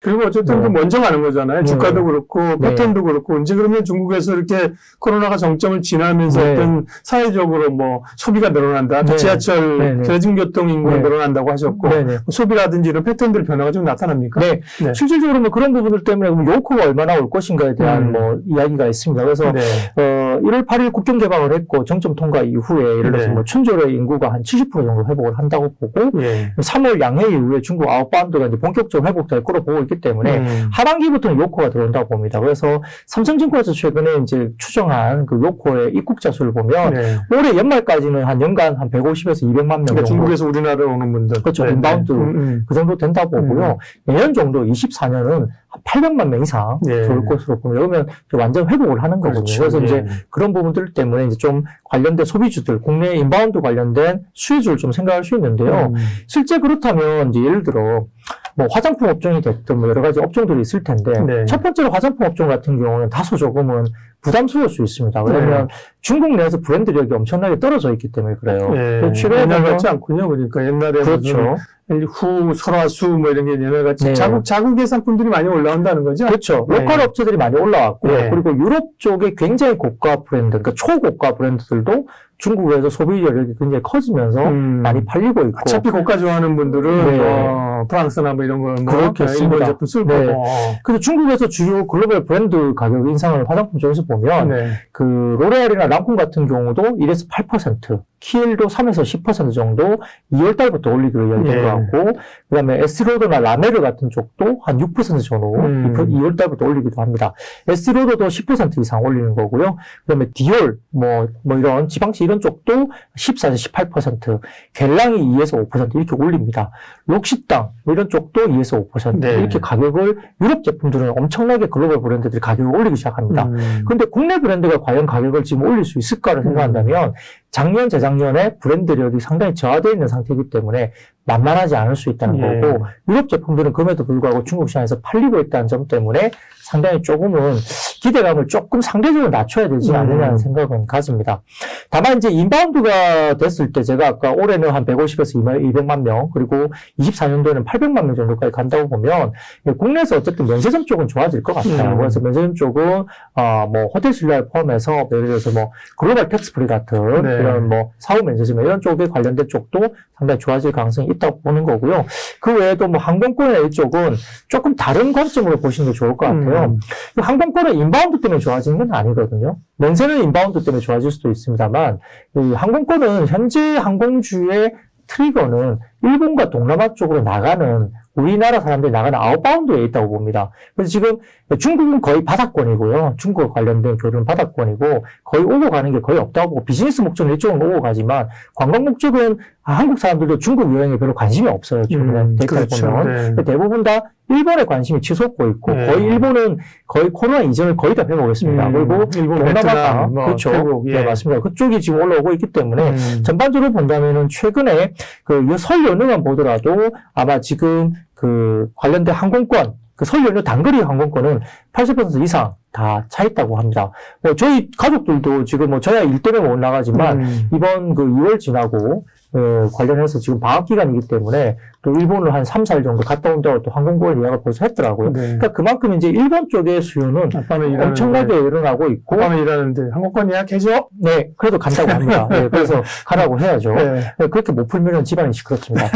그리고 어쨌든 그 먼저 가는 거잖아요. 주가도 그렇고 패턴도 그렇고 언제 그러면 중국에서 이렇게 코로나가 정점을 지나면서 어떤 사회적으로 뭐 소비가 늘어난다. 지하철, 대중교통 인구가 늘어난다고 하셨고 소비라든지 이런 패턴들 변화가 좀 나타납니까? 네. 실질적으로 뭐 그런 부분들 때문에 요코가 얼마나 올 것인가에 대한 뭐 이야기가 있습니다. 그래서 1월 8일 국경 개방을 했고 정점 통과 이후에 예를 들어서 뭐 춘절의 인구가 한 70% 정도 회복을 한다고 보고 3월 양해 이후에 중국 아웃바운드가 이제 본격적으로 회복될 거로 보고 있기 때문에 하반기부터는 요코가 들어온다고 봅니다. 그래서 삼성증권에서 최근에 이제 추정한 그 요코의 입국자 수를 보면 올해 연말까지는 한 연간 한 150에서 200만 명 정도. 중국에서 우리나라에 오는 분들. 그렇죠. 인바운드 그 정도 된다고 보고요. 내년 정도 24년은 한 800만 명 이상 들어올 것으로 보면 그러면 완전 회복을 하는 거거든요. 그렇죠. 그래서 이제 그런 부분들 때문에 이제 좀 관련된 소비주들, 국내 인바운드 관련된 수혜주를 좀 생각할 수 있는데요. 실제 그렇다면 이제 예를 들어 뭐 화장품 업종이 됐든 뭐 여러 가지 업종들이 있을 텐데 첫 번째로 화장품 업종 같은 경우는 다소 조금은 부담스러울 수 있습니다. 왜냐하면 중국 내에서 브랜드력이 엄청나게 떨어져 있기 때문에 그래요. 최근에 옛날 같지 않군요. 그러니까 옛날에 그렇죠. 후, 설화수 뭐 이런 게 옛날 같이 자국의 상품들이 많이 올라온다는 거죠. 그렇죠. 로컬 업체들이 많이 올라왔고요. 그리고 유럽 쪽에 굉장히 고가 브랜드, 그러니까 초고가 브랜드들도 중국에서 소비력이 굉장히 커지면서 많이 팔리고 있고. 어차피 고가 좋아하는 분들은 프랑스나 뭐 이런 거 일본 제품 쓸 거고. 그래서 중국에서 주요 글로벌 브랜드 가격 인상을 화장품 쪽에서 보면 그 로레알이나 랑콤 같은 경우도 1에서 8%, 키엘도 3에서 10% 정도 2월 달부터 올리기로 이야기된 것 같고, 그다음에 에스로드나 라메르 같은 쪽도 한 6% 정도 2월 달부터 올리기도 합니다. 에스로드도 10% 이상 올리는 거고요. 그다음에 디올 뭐 이런 지방시 이런 쪽도 14에서 18%, 겔랑이 2에서 5% 이렇게 올립니다. 록시땅 뭐 이런 쪽도 2에서 5% 이렇게 가격을 유럽 제품들은 엄청나게 글로벌 브랜드들이 가격을 올리기 시작합니다. 그런데 국내 브랜드가 과연 가격을 지금 올릴 수 있을까를 생각한다면 작년, 재작년에 브랜드력이 상당히 저하되어 있는 상태이기 때문에 만만하지 않을 수 있다는 거고, 유럽 제품들은 그럼에도 불구하고 중국 시장에서 팔리고 있다는 점 때문에 상당히 조금은 기대감을 조금 상대적으로 낮춰야 되지 않느냐는 생각은 가집니다. 다만 이제 인바운드가 됐을 때 제가 아까 올해는 한 150에서 200만 명, 그리고 24년도에는 800만 명 정도까지 간다고 보면 국내에서 어쨌든 면세점 쪽은 좋아질 것 같아요. 그래서 면세점 쪽은 뭐 호텔 신라를 포함해서 예를 들어서 뭐 글로벌 텍스프리 같은 이런 뭐 사후 면세점 이런 쪽에 관련된 쪽도 상당히 좋아질 가능성이 있다고 보는 거고요. 그 외에도 뭐 항공권이나 이쪽은 조금 다른 관점으로 보시는 게 좋을 것 같아요. 항공권은 인바운드 때문에 좋아지는 건 아니거든요. 면세는 인바운드 때문에 좋아질 수도 있습니다만, 이 항공권은 현재 항공주의 트리거는 일본과 동남아 쪽으로 나가는 우리나라 사람들이 나가는 아웃바운드에 있다고 봅니다. 그래서 지금 중국은 거의 바닥권이고요. 중국과 관련된 교류는 바닥권이고 거의 오고 가는 게 거의 없다고 보고 비즈니스 목적은 이쪽은 오고 가지만 관광 목적은 한국 사람들도 중국 여행에 별로 관심이 없어요. 최근에 데이터를 보면. 대부분 다 일본에 관심이 치솟고 있고 거의 일본은 거의 코로나 이전을 거의 다 회복했습니다. 그리고 일본, 동남아가 베트남, 그렇죠. 태국, 네, 맞습니다. 그쪽이 지금 올라오고 있기 때문에 전반적으로 본다면은 최근에 그 설 연휴만 보더라도 아마 지금 그 관련된 항공권, 그 설 연휴 단거리 항공권은 80% 이상 다 차 있다고 합니다. 뭐 저희 가족들도 지금 뭐 저야 일 때문에 못 나가지만 이번 그 2월 지나고 관련해서 지금 방학 기간이기 때문에 또 일본을 한 3, 4일 정도 갔다 온다고 또 항공권 예약을 벌써 했더라고요. 그러니까 그만큼 이제 일본 쪽의 수요는 엄청나게 일어나고 있고. 아빠는 일하는데 항공권 예약해줘? 네, 그래도 간다고 합니다. 네, 그래서 가라고 해야죠. 네, 그렇게 못 풀면 집안이 시끄럽습니다.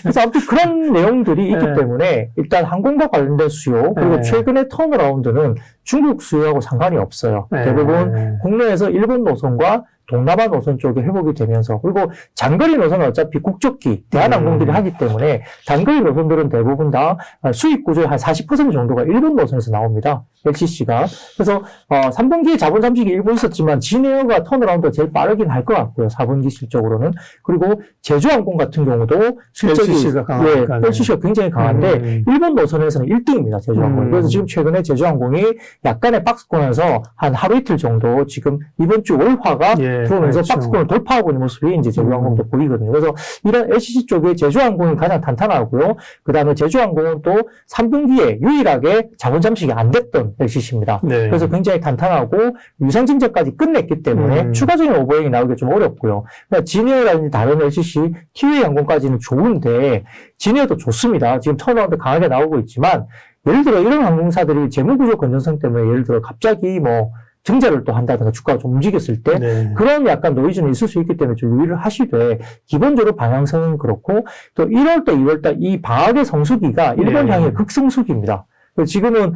그래서 아무튼 그런 내용들이 있기 때문에 일단 항공과 관련된 수요, 그리고 최근의 턴어라운드는 중국 수요하고 상관이 없어요. 대부분 국내에서 일본 노선과 동남아 노선 쪽에 회복이 되면서, 그리고 장거리 노선은 어차피 국적기, 대한항공들이 하기 때문에 장거리 노선들은 대부분 다 수익 구조의 한 40% 정도가 일본 노선에서 나옵니다. LCC가. 그래서 3분기에 자본 잠식이 일부 있었지만 진에어가 턴어라운드가 제일 빠르긴 할 것 같고요. 4분기 실적으로는. 그리고 제주항공 같은 경우도 실적이 LCC가 굉장히 강한데 일본 노선에서는 1등입니다. 제주항공이. 그래서 지금 최근에 제주항공이 약간의 박스권에서 한 하루 이틀 정도 지금 이번 주 월화가 들어오면서 박스권을 돌파하고 있는 모습이 이제 제주항공도 보이거든요. 그래서 이런 LCC 쪽에 제주항공이 가장 탄탄하고요. 그 다음에 제주항공은 또 3분기에 유일하게 자본 잠식이 안 됐던 LCC입니다. 그래서 굉장히 탄탄하고 유상증자까지 끝냈기 때문에 추가적인 오버행이 나오기가 좀 어렵고요. 그러니까 진에어라든지 다른 LCC, 티웨이 항공까지는 좋은데 진에어도 좋습니다. 지금 턴어라운드 강하게 나오고 있지만 예를 들어 이런 항공사들이 재무구조 건전성 때문에 예를 들어 갑자기 뭐 증자를 또 한다든가 주가가 좀 움직였을 때 네. 그런 약간 노이즈는 있을 수 있기 때문에 좀 유의를 하시되 기본적으로 방향성은 그렇고 또 1월달, 2월달 이 방학의 성수기가 일본 네. 향의 극성수기입니다. 지금은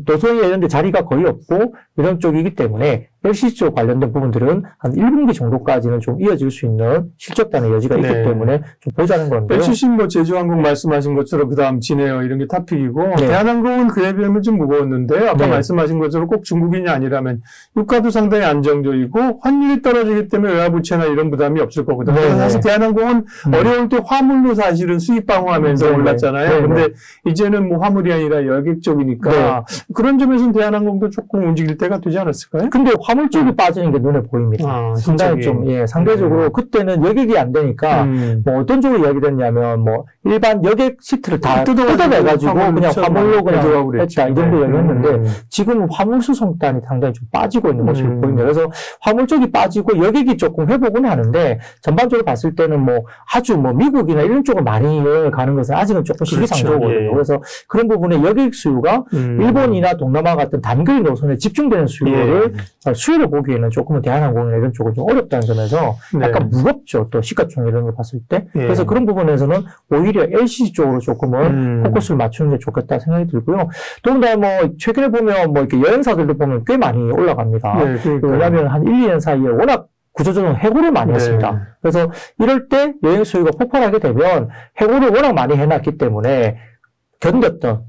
노선이 이런데 자리가 거의 없고 이런 쪽이기 때문에 LCC 쪽 관련된 부분들은 한 1분기 정도까지는 좀 이어질 수 있는 실적단의 여지가 있기 네. 때문에 좀 보자는 건데요. LCC 뭐 제주항공 말씀하신 것처럼 그다음 진에어 이런 게 탑픽이고 네. 대한항공은 그에 비하면 좀 무거웠는데요. 아까 네. 말씀하신 것처럼 꼭 중국인이 아니라면 유가도 상당히 안정적이고 환율이 떨어지기 때문에 외화부채나 이런 부담이 없을 거거든요. 네. 그래서 사실 대한항공은 어려울 때 화물로 사실은 수입 방어하면서 네. 올랐잖아요. 네. 근데 이제는 뭐 화물이 아니라 여객 쪽이니까 네. 그런 점에서는 대한항공도 조금 움직일 때가 되지 않았을까요? 근데 화물 쪽이 빠지는 게 눈에 보입니다. 상당히 좀, 예, 상대적으로 그때는 여객이 안 되니까, 뭐 어떤 쪽으로 이야기됐냐면, 뭐, 일반 여객 시트를 다 뜯어내가지고 그냥 화물로 그냥 했다. 이 정도 이야기했는데, 지금은 화물 수송단이 상당히 좀 빠지고 있는 모습이 보입니다. 그래서 화물 쪽이 빠지고 여객이 조금 회복은 하는데, 전반적으로 봤을 때는 뭐, 아주 뭐, 미국이나 이런 쪽으로 많이 여행을 가는 것은 아직은 조금 시기상조거든요. 그렇죠. 예. 그래서 그런 부분에 여객 수요가 일본이나 동남아 같은 단거리 노선에 집중되는 수요를, 수요를 보기에는 조금은 대한항공이나 이런 쪽은 좀 어렵다는 점에서 약간 무겁죠. 또 시가총 이런 걸 봤을 때. 그래서 그런 부분에서는 오히려 LCC 쪽으로 조금은 포커스를 맞추는 게 좋겠다 생각이 들고요. 더군다나 뭐 최근에 보면 뭐 이렇게 여행사들도 보면 꽤 많이 올라갑니다. 왜냐하면 한 1, 2년 사이에 워낙 구조조정 해고를 많이 했습니다. 그래서 이럴 때 여행 수요가 폭발하게 되면 해고를 워낙 많이 해놨기 때문에 견뎠던,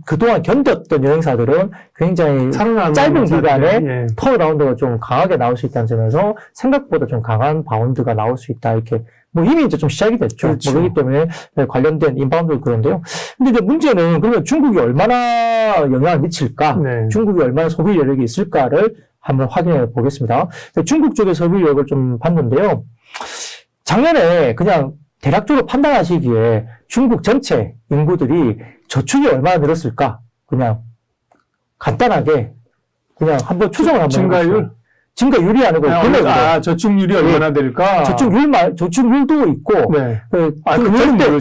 그동안 견뎠던 여행사들은 굉장히 짧은 기간에 턴어라운드가 좀 강하게 나올 수 있다는 점에서 생각보다 좀 강한 바운드가 나올 수 있다. 이렇게. 뭐 이미 이제 좀 시작이 됐죠. 그렇죠. 그렇기 때문에 관련된 인바운드 그런데요. 근데 이제 문제는 그러면 중국이 얼마나 영향을 미칠까? 중국이 얼마나 소비 여력이 있을까를 한번 확인해 보겠습니다. 중국 쪽의 소비 여력을 좀 봤는데요. 작년에 그냥 대략적으로 판단하시기에 중국 전체 인구들이 저축이 얼마나 늘었을까? 그냥 간단하게 그냥 한번 추정을 한번 증가율? 증가율이 아니고 금액으로. 저축률이 얼마나 될까? 저축률도 있고.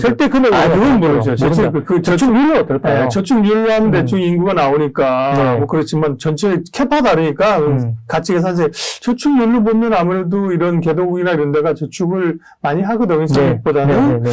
절대 금액이 그건 모르죠. 저축률은 어떨까요? 저축률로 하면 대충 인구가 나오니까 뭐 그렇지만 전체 캐파 다르니까 같이 계산해. 저축률로 보면 아무래도 이런 개도국이나 이런 데가 저축을 많이 하거든요. 중국보다는.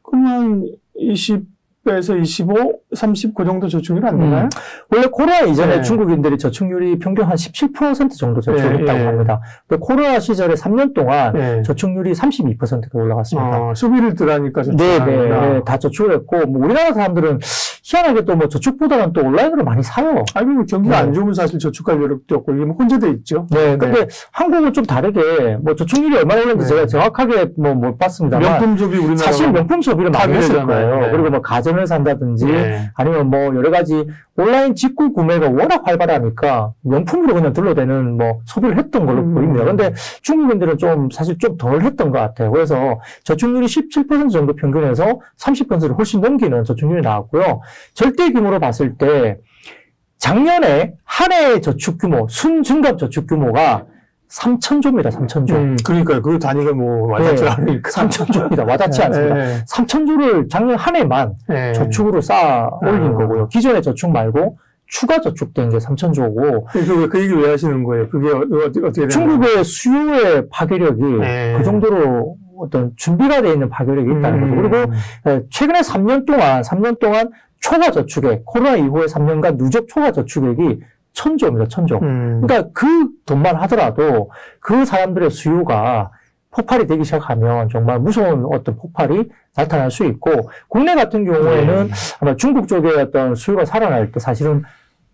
그러면 20에서 25, 30 그 정도 저축률 안 되나요? 원래 코로나 이전에 중국인들이 저축률이 평균 한 17% 정도 저축했다고 합니다. 코로나 시절에 3년 동안 저축률이 32%가 올라갔습니다. 소비를 덜 하니까 저축을 다 저축을 했고, 뭐 우리나라 사람들은 희한하게 또 뭐 저축보다는 또 온라인으로 많이 사요. 아니, 경기가 안 좋으면 사실 저축할 여력도 없고, 이게 뭐 혼재돼 있죠. 근데 한국은 좀 다르게, 뭐 저축률이 얼마나 올랐는지 제가 정확하게 뭐 못 봤습니다만. 명품 소비 우리나라. 사실 명품 소비를 많이 했을 거예요. 그리고 뭐 가전을 산다든지, 아니면 뭐 여러 가지 온라인 직구 구매가 워낙 활발하니까 명품으로 그냥 둘러대는 뭐 소비를 했던 걸로 보입니다. 근데 중국인들은 좀 사실 좀 덜 했던 것 같아요. 그래서 저축률이 17% 정도 평균에서 30%를 훨씬 넘기는 저축률이 나왔고요. 절대 규모로 봤을 때 작년에 한 해의 저축 규모, 순증감 저축 규모가 3,000조입니다. 3,000조. 그러니까요. 그 단위가 뭐 와닿지 않으니까. 3,000조입니다. 와닿지 않습니다. 3,000조를 작년 한 해만 저축으로 쌓아 올린 거고요. 기존의 저축 말고 추가 저축된 게 3,000조고. 그 얘기 왜 하시는 거예요? 그게 어떻게 되나요? 중국의 수요의 파괴력이 그 정도로 어떤 준비가 되어 있는 파괴력이 있다는 거죠. 그리고 최근에 3년 동안 초과 저축액, 코로나 이후에 3년간 누적 초과 저축액이 1,000조입니다. 1,000조. 그러니까 그 돈만 하더라도 그 사람들의 수요가 폭발이 되기 시작하면 정말 무서운 어떤 폭발이 나타날 수 있고, 국내 같은 경우에는 아마 중국 쪽의 어떤 수요가 살아날 때 사실은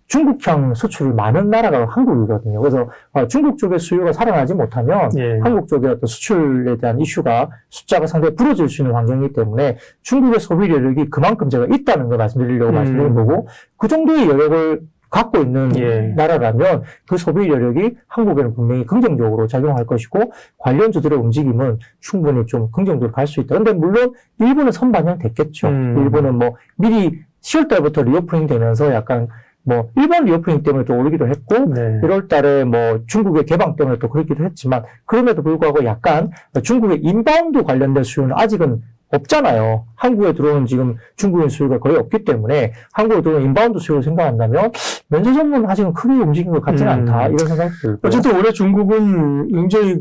중국향 수출이 많은 나라가 한국이거든요. 그래서 중국 쪽의 수요가 살아나지 못하면 한국 쪽의 어떤 수출에 대한 이슈가 숫자가 상당히 부러질 수 있는 환경이기 때문에 중국의 소비 여력이 그만큼 제가 있다는 걸 말씀드리려고 말씀드린 거고, 그 정도의 여력을 갖고 있는 나라라면 그 소비 여력이 한국에는 분명히 긍정적으로 작용할 것이고, 관련주들의 움직임은 충분히 좀 긍정적으로 갈 수 있다. 근데 물론 일본은 선반영 됐겠죠. 일본은 뭐 미리 10월 달부터 리오프닝 되면서 약간 뭐 일본 리오프닝 때문에 또 오르기도 했고 1월 달에 뭐 중국의 개방 때문에 또 그렇기도 했지만, 그럼에도 불구하고 약간 중국의 인바운드 관련된 수요는 아직은 없잖아요. 한국에 들어오는 지금 중국인 수요가 거의 없기 때문에 한국에 들어오는 인바운드 수요를 생각한다면 면세 전문 아직은 크게 움직인 것 같지는 않다. 이런 생각이 들고요. 어쨌든 올해 중국은 굉장히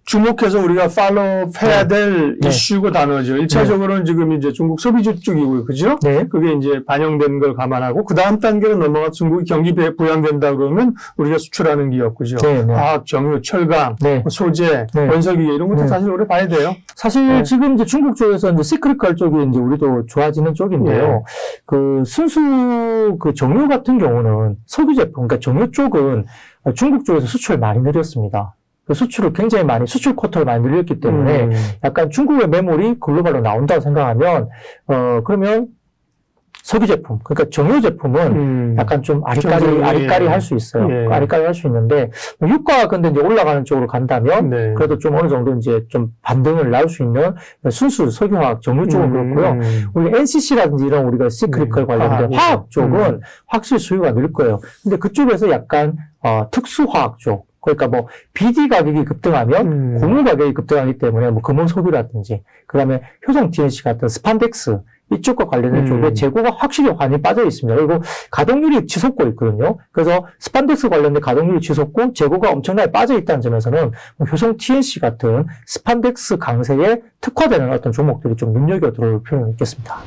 주목해서 우리가 팔로우해야 될 이슈고 단어죠. 1차적으로는 지금 이제 중국 소비주 쪽이고요. 그죠? 네. 그게 이제 반영된 걸 감안하고, 그 다음 단계로 넘어가 중국이 경기 부양된다 그러면 우리가 수출하는 기업, 그죠? 화학, 정유, 철강, 소재, 건설기계 이런 것도 사실 우리 봐야 돼요. 사실 지금 이제 중국 쪽에서 이제 시크릿컬 쪽이 이제 우리도 좋아지는 쪽인데요. 순수 정유 같은 경우는 석유 제품, 그러니까 정유 쪽은 중국 쪽에서 수출 많이 늘렸습니다. 수출을 굉장히 많이, 수출 쿼터를 많이 늘렸기 때문에 약간 중국의 매물이 글로벌로 나온다고 생각하면, 그러면 석유 제품, 그러니까 정유 제품은 약간 좀 아리까리 할 수 있어요. 아리까리 할 수 있는데, 유가가 근데 이제 올라가는 쪽으로 간다면, 그래도 좀 어느 정도 이제 좀 반등을 나올 수 있는 순수 석유화학 정유 쪽은 그렇고요. 우리 NCC라든지 이런 우리가 시크릿컬 관련된 화학 쪽은 확실히 수요가 늘 거예요. 근데 그쪽에서 약간, 특수화학 쪽, 그러니까 BD 가격이 급등하면 고무 가격이 급등하기 때문에 금원 석유라든지, 그 다음에 효성 TNC 같은 스판덱스, 이쪽과 관련된 쪽에 재고가 확실히 많이 빠져 있습니다. 그리고 가동률이 치솟고 있거든요. 그래서 스판덱스 관련된 가동률이 치솟고 재고가 엄청나게 빠져 있다는 점에서는 효성 TNC 같은 스판덱스 강세에 특화되는 어떤 종목들이 좀 눈여겨 들어올 필요는 있겠습니다.